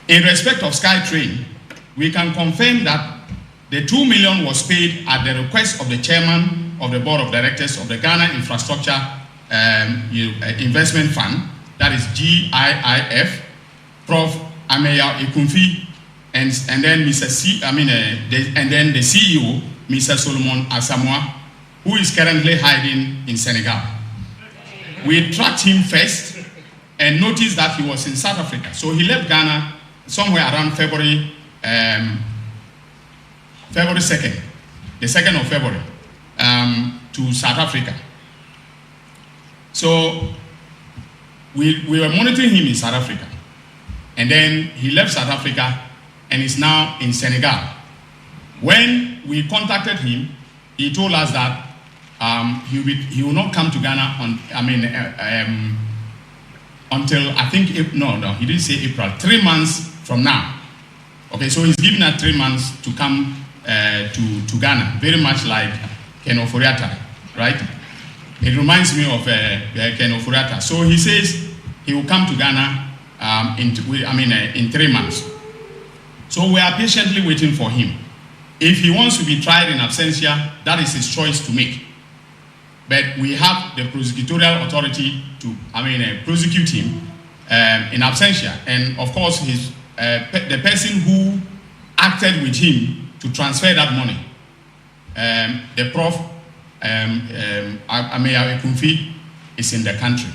In respect of SkyTrain, we can confirm that the 2 million was paid at the request of the chairman of the board of directors of the Ghana Infrastructure Investment Fund, that is GIIF, Prof. Ameya Ekunfi, and then and then the CEO, Mr. Solomon Asamoah, who is currently hiding in Senegal. We tracked him first and noticed that he was in South Africa. So he left Ghana somewhere around February 2nd, the 2nd of February, to South Africa. So we were monitoring him in South Africa. And then he left South Africa and is now in Senegal. When we contacted him, he told us that he will not come to Ghana until I think he didn't say April, 3 months from now. Okay, so he's giving us 3 months to come to Ghana, very much like Ken Oforiatta, right? It reminds me of Ken Oforiatta. So he says he will come to Ghana in 3 months. So we are patiently waiting for him. If he wants to be tried in absentia, that is his choice to make. But we have the prosecutorial authority to prosecute him in absentia. And of course, the person who acted with him to transfer that money, the Prof. Ameya Ekunfi, is in the country.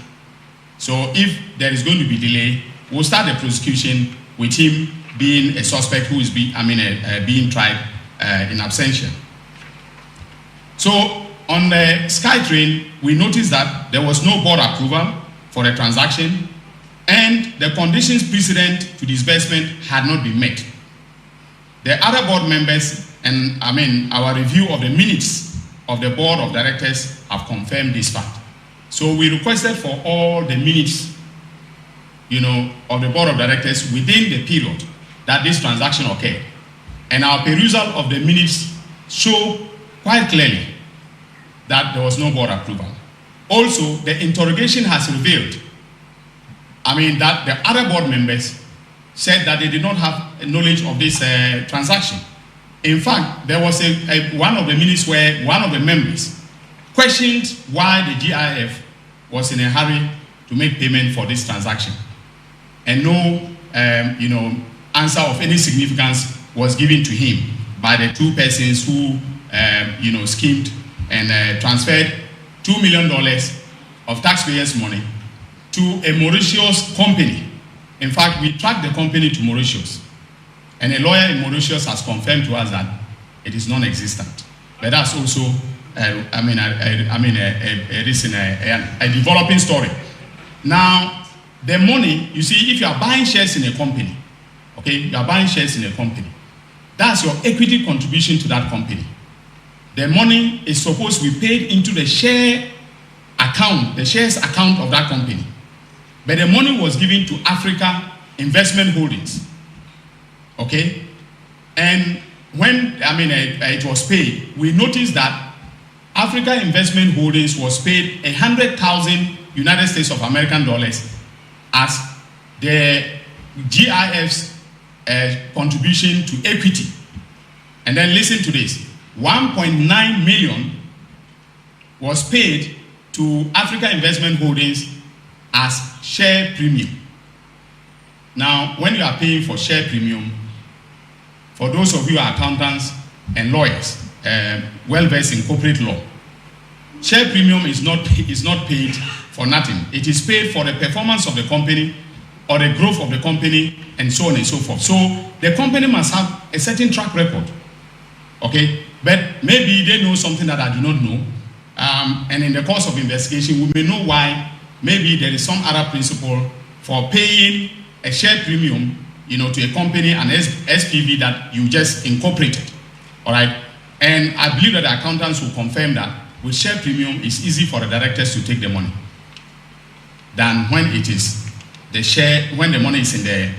So if there is going to be delay, we'll start the prosecution with him being a suspect who is being tried in absentia. So on the SkyTrain, we noticed that there was no board approval for the transaction and the conditions precedent to disbursement had not been met. The other board members and our review of the minutes of the board of directors have confirmed this fact. So we requested for all the minutes, of the board of directors within the period that this transaction occurred. And our perusal of the minutes show quite clearly that there was no board approval. Also, the interrogation has revealed, that the other board members said that they did not have knowledge of this transaction. In fact, there was one of the minutes where one of the members questioned why the GIF was in a hurry to make payment for this transaction. And no, answer of any significance was given to him by the two persons who, schemed and transferred $2 million of taxpayers' money to a Mauritius company. In fact, we tracked the company to Mauritius, and a lawyer in Mauritius has confirmed to us that it is non-existent. But that's also, a developing story. Now, the money, you see, if you are buying shares in a company, okay, you are buying shares in a company, that's your equity contribution to that company. The money is supposed to be paid into the share account, the shares account of that company. But the money was given to Africa Investment Holdings, okay? And when, it was paid, we noticed that Africa Investment Holdings was paid 100,000 United States of American dollars as the GIF's contribution to equity. And then listen to this, 1.9 million was paid to Africa Investment Holdings as share premium. Now, when you are paying for share premium, for those of you who are accountants and lawyers, well-versed in corporate law, share premium is not paid for nothing. It is paid for the performance of the company or the growth of the company and so on and so forth. So the company must have a certain track record, okay? But maybe they know something that I do not know. And in the course of investigation, we may know why. Maybe there is some other principle for paying a share premium, to a company, an SPV that you just incorporated, all right? And I believe that the accountants will confirm that with share premium, it's easy for the directors to take the money than when it is the share, when the money is in the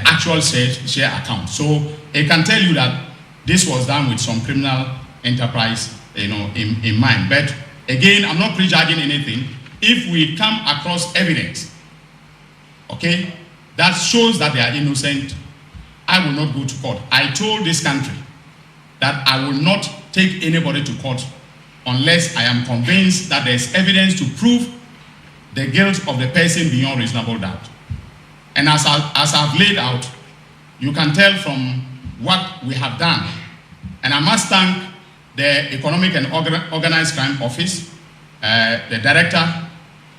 actual share account. So it can tell you that this was done with some criminal enterprise, in mind. But again, I'm not prejudging anything. If we come across evidence, okay, that shows that they are innocent, I will not go to court. I told this country that I will not take anybody to court unless I am convinced that there is evidence to prove the guilt of the person beyond reasonable doubt. And as I've laid out, you can tell from what we have done. And I must thank the Economic and Organized Crime Office, the director,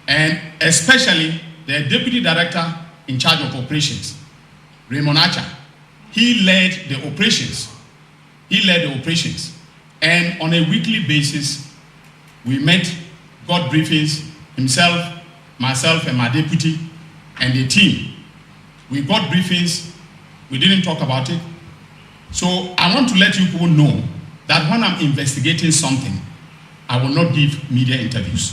and especially the Deputy Director in charge of operations, Raymond Archer. He led the operations. And on a weekly basis, we met, got briefings, himself, myself, and my deputy, and the team. We got briefings. We didn't talk about it. So I want to let you people know that when I'm investigating something, I will not give media interviews.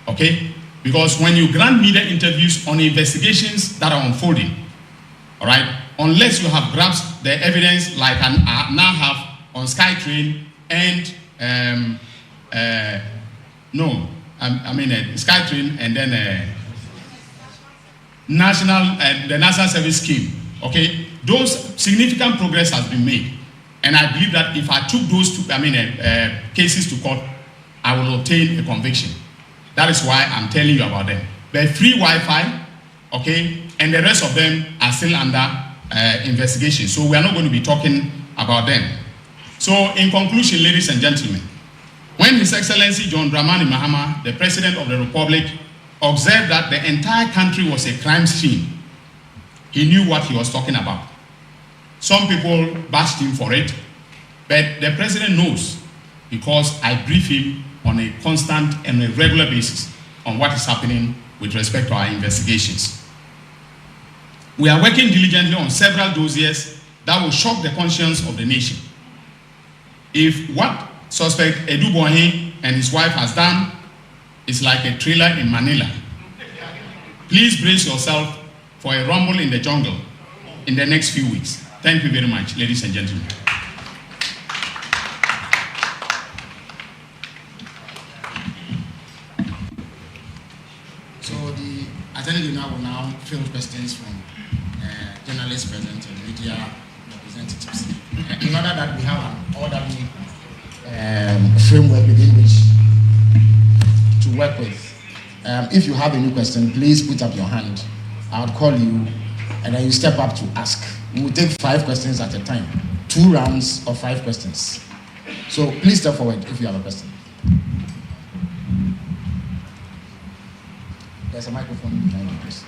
Okay? Because when you grant media interviews on investigations that are unfolding, all right, unless you have grasped the evidence like I now have on SkyTrain and SkyTrain and then the National Service Scheme. Okay, those significant progress has been made, and I believe that if I took those two, cases to court, I will obtain a conviction. That is why I'm telling you about them. They're free Wi-Fi, okay, and the rest of them are still under investigation. So we are not going to be talking about them. So in conclusion, ladies and gentlemen, when His Excellency John Dramani Mahama, the President of the Republic, observed that the entire country was a crime scene, he knew what he was talking about. Some people bashed him for it, but the President knows because I brief him on a constant and a regular basis on what is happening with respect to our investigations. We are working diligently on several dossiers that will shock the conscience of the nation. If what suspect Boahen and his wife has done is like a thriller in Manila, please brace yourself for a rumble in the jungle in the next few weeks. Thank you very much, ladies and gentlemen. So the Attorney General will now field questions from journalists present and media representatives. In order that we have an orderly framework within which to work with. If you have a new question, please put up your hand. I'll call you, and then you step up to ask. We will take 5 questions at a time, 2 rounds of 5 questions. So please step forward if you have a question. There's a microphone behind you, please.